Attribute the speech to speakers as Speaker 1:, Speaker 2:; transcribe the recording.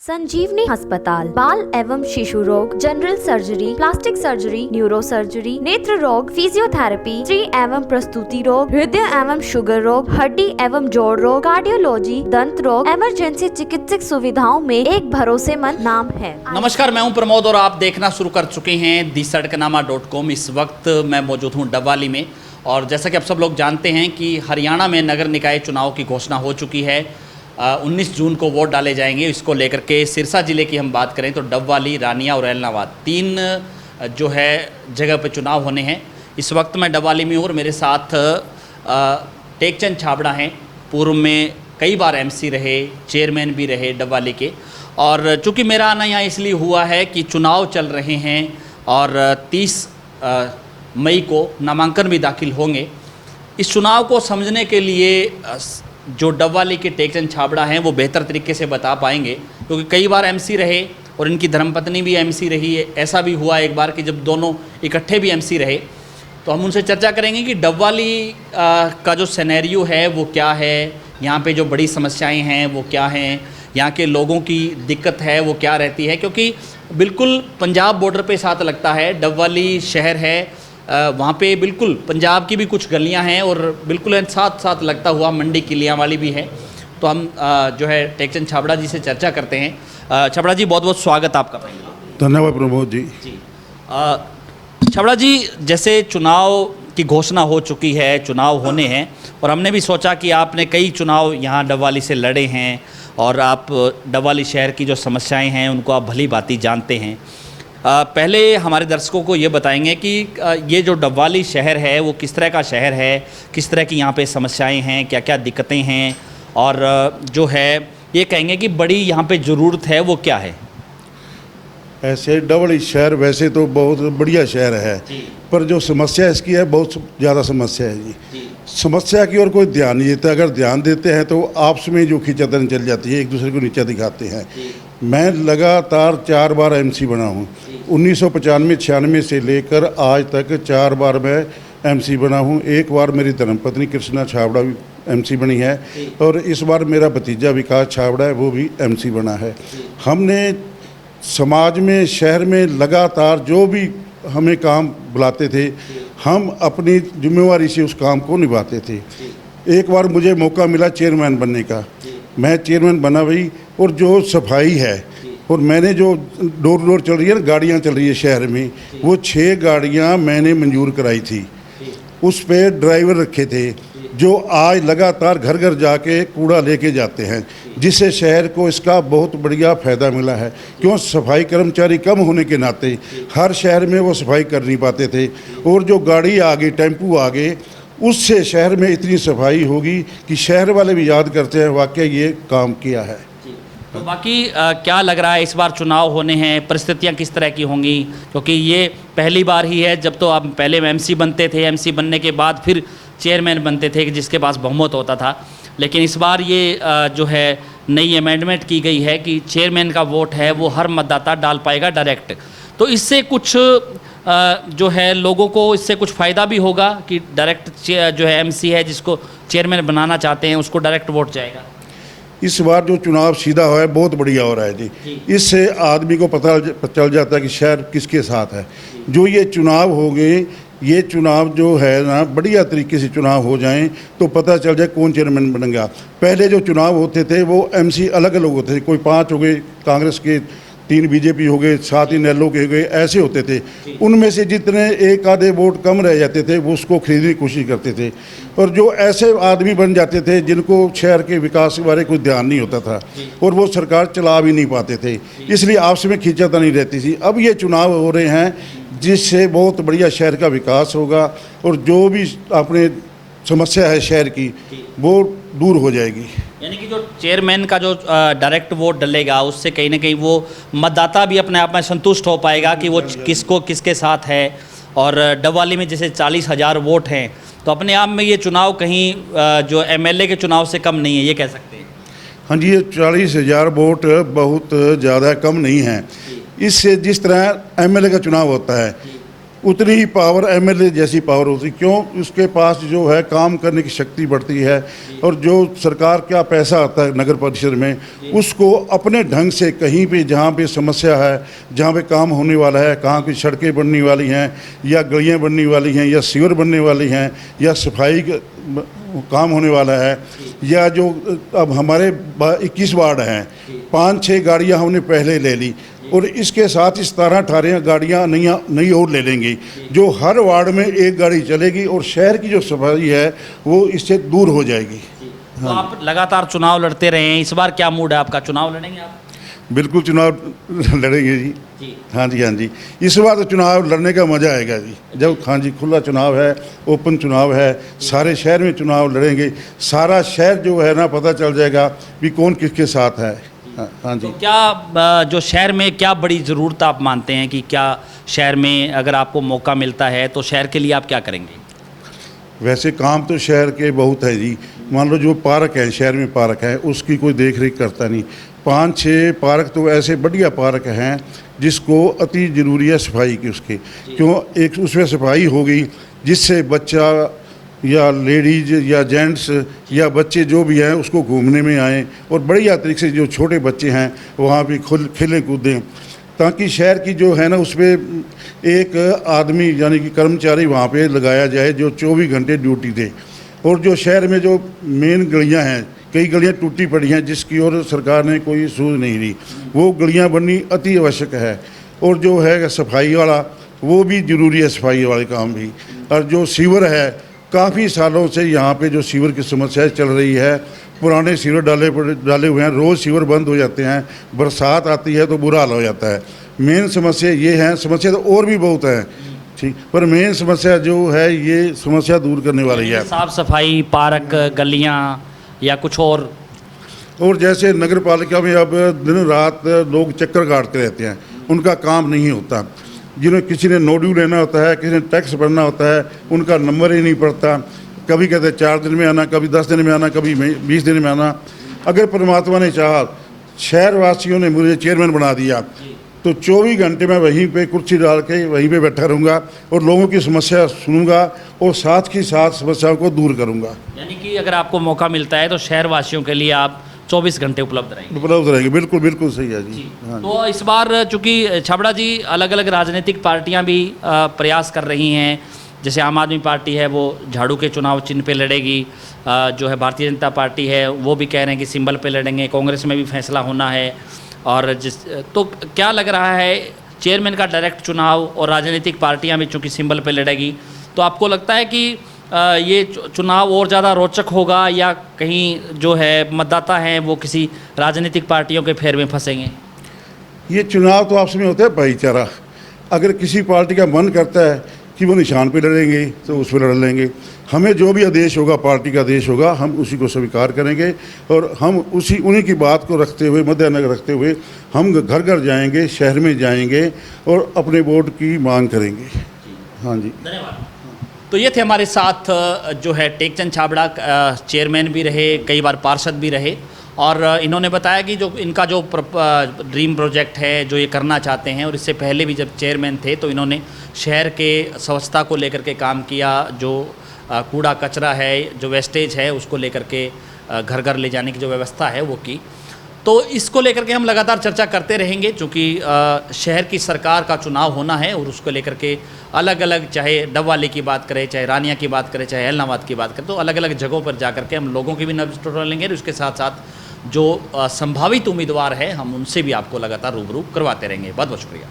Speaker 1: संजीवनी अस्पताल बाल एवं शिशु रोग, general surgery, plastic surgery, neuro surgery, नेत्र रोग, फिजियोथेरेपी, स्त्री एवं प्रसूति रोग, हृदय एवं शुगर रोग, हड्डी एवं जोड़ रोग, कार्डियोलॉजी, दंत रोग, इमरजेंसी चिकित्सक सुविधाओं में एक भरोसेमंद नाम है।
Speaker 2: नमस्कार, मैं हूं प्रमोद और आप देखना शुरू कर चुके हैं thesadknama.com। इस वक्त मैं मौजूद हूं डबवाली में और जैसा कि आप सब लोग जानते हैं कि हरियाणा में नगर निकाय चुनाव की घोषणा हो चुकी है। 19 जून को वोट डाले जाएंगे। इसको लेकर के सिरसा ज़िले की हम बात करें तो डबवाली, रानिया और एलनाबाद 3 जो है जगह पे चुनाव होने हैं। इस वक्त मैं डबवाली में हूँ और मेरे साथ टेकचंद छाबड़ा हैं। पूर्व में कई बार एमसी रहे, चेयरमैन भी रहे डबवाली के। और चूँकि मेरा आना यहाँ इसलिए हुआ है कि चुनाव चल रहे हैं और 30 मई को नामांकन भी दाखिल होंगे। इस चुनाव को समझने के लिए जो डबवाली के टेकचंद छाबड़ा हैं वो बेहतर तरीके से बता पाएंगे, क्योंकि कई बार एमसी रहे और इनकी धर्मपत्नी भी एमसी रही है। ऐसा भी हुआ एक बार कि जब दोनों इकट्ठे भी एमसी रहे। तो हम उनसे चर्चा करेंगे कि डबवाली का जो सिनेरियो है वो क्या है, यहाँ पे जो बड़ी समस्याएं हैं वो क्या हैं, यहाँ के लोगों की दिक्कत है वो क्या रहती है। क्योंकि बिल्कुल पंजाब बॉर्डर पे साथ लगता है, डबवाली शहर है, वहाँ पे बिल्कुल पंजाब की भी कुछ गलियाँ हैं और बिल्कुल साथ साथ लगता हुआ मंडी किलियाँ वाली भी है। तो हम जो है टेकचंद छाबड़ा जी से चर्चा करते हैं। छाबड़ा जी, बहुत बहुत स्वागत आपका।
Speaker 3: धन्यवाद प्रमोद जी।
Speaker 2: छाबड़ा जी, जैसे चुनाव की घोषणा हो चुकी है, चुनाव होने हैं और हमने भी सोचा कि आपने कई चुनाव यहाँ डबवाली से लड़े हैं और आप डबवाली शहर की जो समस्याएँ हैं उनको आप भली भांति जानते हैं। पहले हमारे दर्शकों को ये बताएंगे कि ये जो डबवाली शहर है वो किस तरह का शहर है, किस तरह की यहाँ पे समस्याएं हैं, क्या क्या दिक्कतें हैं और जो है ये कहेंगे कि बड़ी यहाँ पे ज़रूरत है वो क्या है।
Speaker 3: ऐसे डबवाली शहर वैसे तो बहुत बढ़िया शहर है, पर जो समस्या इसकी है बहुत ज़्यादा समस्या है जी। समस्या की ओर कोई ध्यान नहीं देता। अगर ध्यान देते हैं तो आपस में जो खींचातानी चल जाती है, एक दूसरे को नीचा दिखाते हैं। मैं लगातार 4 बार एमसी बना हूँ। 1995-96 से लेकर आज तक 4 बार मैं एमसी बना हूँ। एक बार मेरी धर्मपत्नी कृष्णा छाबड़ा भी एमसी बनी है और इस बार मेरा भतीजा विकास छाबड़ा है, वो भी एमसी बना है। हमने समाज में, शहर में लगातार जो भी हमें काम बुलाते थे, हम अपनी जिम्मेवारी से उस काम को निभाते थे। एक बार मुझे मौका मिला चेयरमैन बनने का, मैं चेयरमैन बना भाई। और जो सफाई है और मैंने जो डोर डोर चल रही है, गाड़ियाँ चल रही है शहर में, वो 6 गाड़ियाँ मैंने मंजूर कराई थी। उस पे ड्राइवर रखे थे जो आज लगातार घर घर जाके कूड़ा लेके जाते हैं, जिससे शहर को इसका बहुत बढ़िया फ़ायदा मिला है। क्यों, सफाई कर्मचारी कम होने के नाते हर शहर में वो सफाई कर नहीं पाते थे। और जो गाड़ी आ गई, टेम्पू आ गए, उससे शहर में इतनी सफाई होगी कि शहर वाले भी याद करते हैं वाकई ये काम किया है।
Speaker 2: तो बाकी क्या लग रहा है इस बार चुनाव होने हैं, परिस्थितियां किस तरह की होंगी? क्योंकि ये पहली बार ही है, जब तो आप पहले एमसी बनते थे, एमसी बनने के बाद फिर चेयरमैन बनते थे जिसके पास बहुमत होता था। लेकिन इस बार ये जो है नई अमेंडमेंट की गई है कि चेयरमैन का वोट है वो हर मतदाता डाल पाएगा डायरेक्ट। तो इससे कुछ जो है लोगों को इससे कुछ फ़ायदा भी होगा कि डायरेक्ट जो है एमसी है जिसको चेयरमैन बनाना चाहते हैं उसको डायरेक्ट वोट जाएगा।
Speaker 3: इस बार जो चुनाव सीधा हुआ है बहुत बढ़िया हो रहा है जी। इससे आदमी को पता चल जाता है कि शहर किसके साथ है। जो ये चुनाव हो गए, ये चुनाव जो है ना बढ़िया तरीके से चुनाव हो जाएं तो पता चल जाए कौन चेयरमैन बनेगा। पहले जो चुनाव होते थे वो एमसी अलग अलग होते थे, कोई 5 हो गए कांग्रेस के, 3 बीजेपी हो गए, 7 ही नेलो के हो गए, ऐसे होते थे। उनमें से जितने एक आधे वोट कम रह जाते थे वो उसको खरीदने की कोशिश करते थे। और जो ऐसे आदमी बन जाते थे जिनको शहर के विकास के बारे कोई ध्यान नहीं होता था और वो सरकार चला भी नहीं पाते थे, इसलिए आपस में खींचातानी रहती थी। अब ये चुनाव हो रहे हैं जिससे बहुत बढ़िया शहर का विकास होगा और जो भी अपने समस्या है शहर की वो दूर हो जाएगी।
Speaker 2: यानी कि जो चेयरमैन का जो डायरेक्ट वोट डलेगा उससे कहीं ना कहीं वो मतदाता भी अपने आप में संतुष्ट हो पाएगा कि वो किसको किसके साथ है। और डबवाली में जैसे 40,000 वोट हैं तो अपने आप में ये चुनाव कहीं जो एमएलए के चुनाव से कम नहीं है, ये कह सकते हैं।
Speaker 3: हाँ जी, ये 40,000 वोट बहुत ज़्यादा कम नहीं है। इससे जिस तरह एमएलए का चुनाव होता है, उतनी ही पावर एमएलए जैसी पावर होती, क्यों उसके पास जो है काम करने की शक्ति बढ़ती है, और जो सरकार का पैसा आता है नगर परिषद में, उसको अपने ढंग से कहीं पे जहाँ पे समस्या है, जहाँ पे काम होने वाला है, कहाँ की सड़कें बनने वाली हैं या गलियाँ बनने वाली हैं या सीवर बनने वाली हैं या सफाई काम होने वाला है, या जो अब हमारे 21 वार्ड हैं, 5-6 गाड़ियाँ हमने पहले ले ली और इसके साथ ही 17-18 गाड़ियाँ नई और ले लेंगे, जो हर वार्ड में एक गाड़ी चलेगी और शहर की जो सफाई है वो इससे दूर हो जाएगी।
Speaker 2: तो आप लगातार चुनाव लड़ते रहे हैं, इस बार क्या मूड है आपका, चुनाव लड़ेंगे आप?
Speaker 3: बिल्कुल चुनाव लड़ेंगे जी। हाँ जी, हाँ जी, इस बार तो चुनाव लड़ने का मज़ा आएगा जी, जब हाँ जी खुला चुनाव है, ओपन चुनाव है, सारे शहर में चुनाव लड़ेंगे, सारा शहर जो है ना पता चल जाएगा कि कौन किसके साथ है। हाँ जी।
Speaker 2: तो क्या जो शहर में क्या बड़ी ज़रूरत आप मानते हैं कि क्या शहर में अगर आपको मौका मिलता है तो शहर के लिए आप क्या करेंगे?
Speaker 3: वैसे काम तो शहर के बहुत है जी, मान लो जो पार्क है शहर में, पार्क है उसकी कोई देख रेख करता नहीं, 5-6 पार्क तो ऐसे बढ़िया पार्क हैं जिसको अति ज़रूरी है सफाई की उसकी, क्यों एक उसमें सफाई होगी जिससे बच्चा या लेडीज या जेंट्स या बच्चे जो भी हैं उसको घूमने में आएँ और बढ़िया तरीके से जो छोटे बच्चे हैं वहाँ भी खेलें कूदें, ताकि शहर की जो है ना उस पर एक आदमी यानी कि कर्मचारी वहाँ पे लगाया जाए जो 24 घंटे ड्यूटी दे। और जो शहर में जो मेन गलियाँ हैं, कई गलियाँ टूटी पड़ी हैं जिसकी ओर सरकार ने कोई सूझ नहीं ली, वो गलियाँ बननी अति आवश्यक है। और जो है सफाई वाला वो भी ज़रूरी है, सफाई वाले काम भी। और जो सीवर है, काफ़ी सालों से यहाँ पे जो सीवर की समस्या चल रही है, पुराने सीवर डाले हुए हैं, रोज़ सीवर बंद हो जाते हैं, बरसात आती है तो बुरा हाल हो जाता है। मेन समस्या ये है, समस्या तो और भी बहुत है ठीक, पर मेन समस्या जो है ये समस्या दूर करने वाली है।
Speaker 2: साफ सफाई, पार्क, गलियाँ या कुछ और
Speaker 3: जैसे नगर पालिका में अब दिन रात लोग चक्कर काटते रहते हैं, उनका काम नहीं होता। जिन्हें किसी ने नोड्यू लेना होता है, किसी ने टैक्स भरना होता है, उनका नंबर ही नहीं पड़ता, कभी कहते 4 दिन में आना, कभी 10 दिन में आना, कभी 20 दिन में आना। अगर परमात्मा ने चाहा, शहर वासियों ने मुझे चेयरमैन बना दिया तो 24 घंटे मैं वहीं पे कुर्सी डाल के वहीं पे बैठा रहूँगा और लोगों की समस्या सुनूंगा और साथ ही साथ समस्याओं को दूर करूँगा।
Speaker 2: यानी कि अगर आपको मौका मिलता है तो शहर वासियों के लिए आप 24 घंटे उपलब्ध रहेंगे।
Speaker 3: बिल्कुल बिल्कुल सही है जी। हाँ।
Speaker 2: तो इस बार चूँकि छाबड़ा जी अलग अलग राजनीतिक पार्टियां भी प्रयास कर रही हैं, जैसे आम आदमी पार्टी है वो झाड़ू के चुनाव चिन्ह पे लड़ेगी, जो है भारतीय जनता पार्टी है वो भी कह रहे हैं कि सिंबल पे लड़ेंगे, कांग्रेस में भी फैसला होना है। और तो क्या लग रहा है, चेयरमैन का डायरेक्ट चुनाव और राजनीतिक पार्टियां भी चूँकि सिंबल पे लड़ेगी, तो आपको लगता है कि ये चुनाव और ज़्यादा रोचक होगा या कहीं जो है मतदाता हैं वो किसी राजनीतिक पार्टियों के फेर में फंसेंगे?
Speaker 3: ये चुनाव तो आपस में होता है भाईचारा। अगर किसी पार्टी का मन करता है कि वो निशान पे लड़ेंगे तो उस पर लड़ लेंगे, हमें जो भी आदेश होगा, पार्टी का आदेश होगा, हम उसी को स्वीकार करेंगे और हम उन्हीं की बात को रखते हुए, मद्देनजर रखते हुए हम घर घर जाएंगे, शहर में जाएंगे और अपने वोट की मांग करेंगे। हाँ जी,
Speaker 2: धन्यवाद। तो ये थे हमारे साथ जो है टेकचंद छाबड़ा, चेयरमैन भी रहे, कई बार पार्षद भी रहे, और इन्होंने बताया कि जो इनका जो ड्रीम प्रोजेक्ट है जो ये करना चाहते हैं, और इससे पहले भी जब चेयरमैन थे तो इन्होंने शहर के स्वच्छता को लेकर के काम किया, जो कूड़ा कचरा है, जो वेस्टेज है उसको लेकर के घर घर ले जाने की जो व्यवस्था है वो की। तो इसको लेकर के हम लगातार चर्चा करते रहेंगे, क्योंकि शहर की सरकार का चुनाव होना है और उसको लेकर के अलग अलग, चाहे डबवाली की बात करें, चाहे रानिया की बात करें, चाहे एलनाबाद की बात करें, तो अलग अलग जगहों पर जा करके हम लोगों की भी नब्ज़ टटोल लेंगे और उसके साथ साथ जो संभावित उम्मीदवार है हम उनसे भी आपको लगातार रूबरू करवाते रहेंगे। बहुत बहुत शुक्रिया।